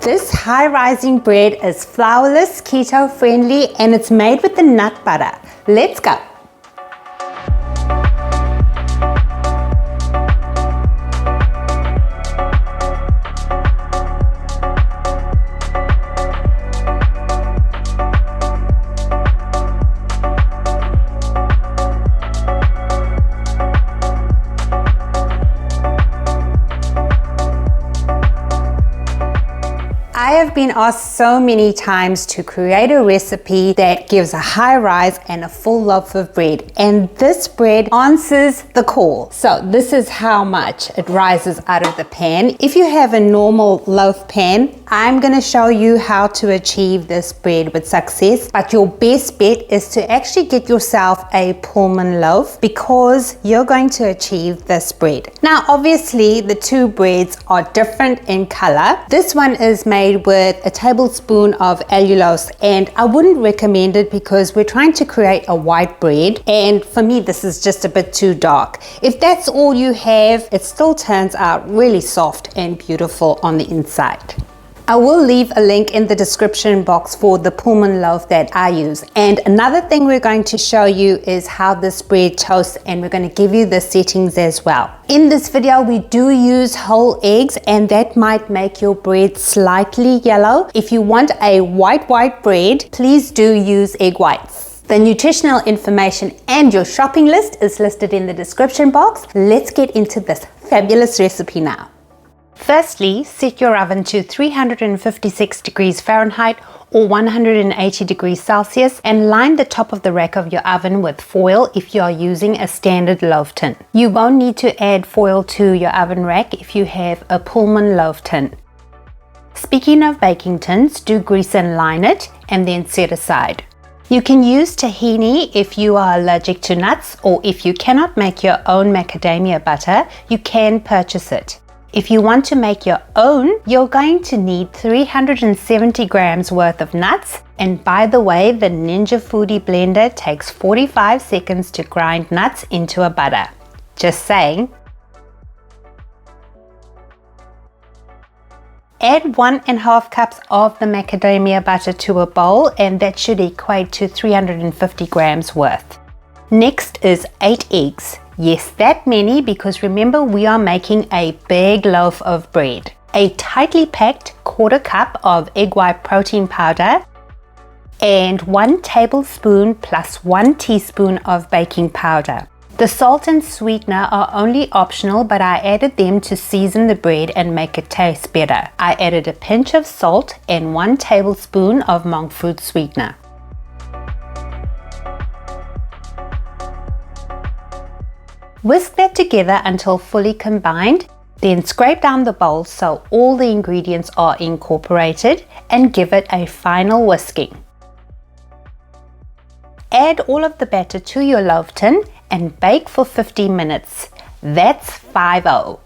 This high-rising bread is flourless, keto-friendly, and it's made with the nut butter. Let's go! I have been asked so many times to create a recipe that gives a high rise and a full loaf of bread, and this bread answers the call. So this is how much it rises out of the pan. If you have a normal loaf pan, I'm going to show you how to achieve this bread with success, but your best bet is to actually get yourself a Pullman loaf because you're going to achieve this bread. Now obviously the two breads are different in color. This one is made with a tablespoon of allulose, and I wouldn't recommend it because we're trying to create a white bread, and for me this is just a bit too dark. If that's all you have, it still turns out really soft and beautiful on the inside. I will leave a link in the description box for the Pullman loaf that I use. And another thing we're going to show you is how this bread toasts, and we're going to give you the settings as well. In this video, we do use whole eggs, and that might make your bread slightly yellow. If you want a white bread, please do use egg whites. The nutritional information and your shopping list is listed in the description box. Let's get into this fabulous recipe now. Firstly, set your oven to 356 degrees Fahrenheit or 180 degrees Celsius and line the top of the rack of your oven with foil if you are using a standard loaf tin. You won't need to add foil to your oven rack if you have a Pullman loaf tin. Speaking of baking tins, do grease and line it and then set aside. You can use tahini if you are allergic to nuts, or if you cannot make your own macadamia butter, you can purchase it. If you want to make your own, you're going to need 370 grams worth of nuts. And by the way, the Ninja Foodie blender takes 45 seconds to grind nuts into a butter. Just saying. Add 1.5 cups of the macadamia butter to a bowl, and that should equate to 350 grams worth. Next is 8 eggs. Yes, that many, because remember we are making a big loaf of bread. A tightly packed 1/4 cup of egg white protein powder and 1 tablespoon plus 1 teaspoon of baking powder. The salt and sweetener are only optional, but I added them to season the bread and make it taste better. I added a pinch of salt and 1 tablespoon of monk fruit sweetener. Whisk that together until fully combined, then scrape down the bowl so all the ingredients are incorporated and give it a final whisking. Add all of the batter to your loaf tin and bake for 50 minutes. That's 5-0.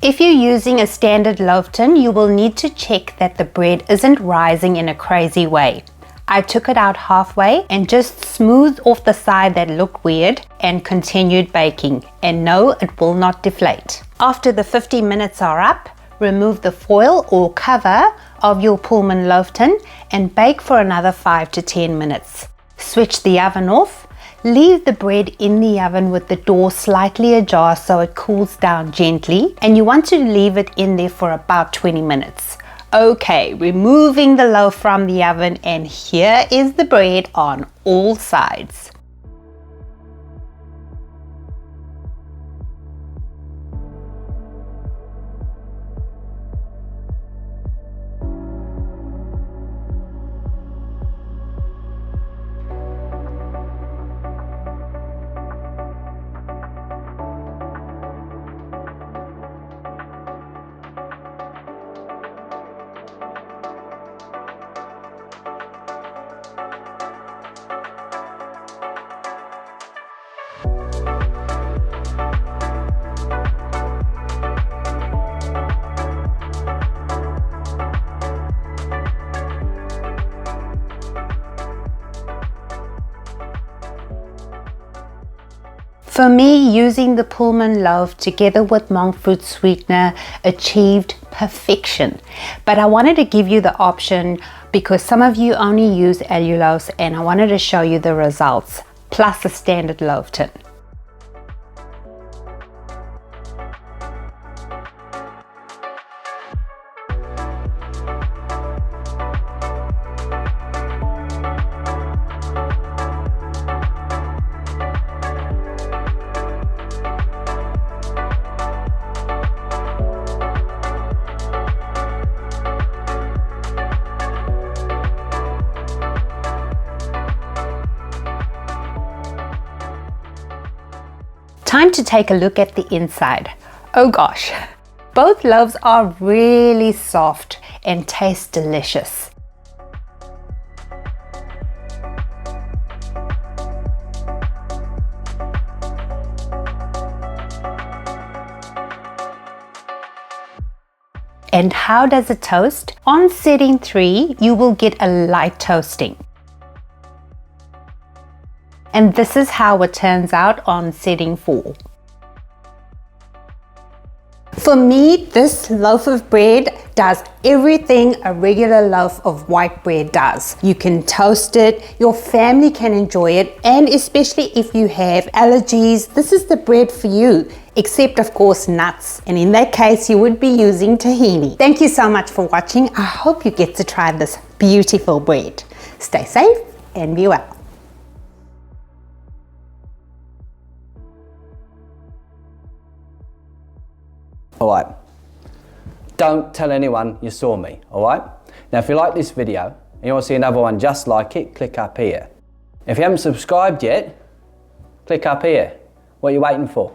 If you're using a standard loaf tin, you will need to check that the bread isn't rising in a crazy way. I took it out halfway and just smoothed off the side that looked weird and continued baking. And no, it will not deflate. After the 50 minutes are up, remove the foil or cover of your Pullman loaf tin and bake for another 5 to 10 minutes. Switch the oven off. Leave the bread in the oven with the door slightly ajar so it cools down gently, and you want to leave it in there for about 20 minutes. Okay, removing the loaf from the oven, and here is the bread on all sides. For me, using the Pullman loaf together with monk fruit sweetener achieved perfection. But I wanted to give you the option because some of you only use allulose, and I wanted to show you the results, plus a standard loaf tin. Time to take a look at the inside. Oh gosh, both loaves are really soft and taste delicious. And how does it toast? On setting 3, you will get a light toasting. And this is how it turns out on setting 4. For me, this loaf of bread does everything a regular loaf of white bread does. You can toast it, your family can enjoy it, and especially if you have allergies, this is the bread for you, except of course nuts. And in that case, you would be using tahini. Thank you so much for watching. I hope you get to try this beautiful bread. Stay safe and be well. Alright, don't tell anyone you saw me, alright? Now if you like this video and you want to see another one just like it, click up here. If you haven't subscribed yet, click up here. What are you waiting for?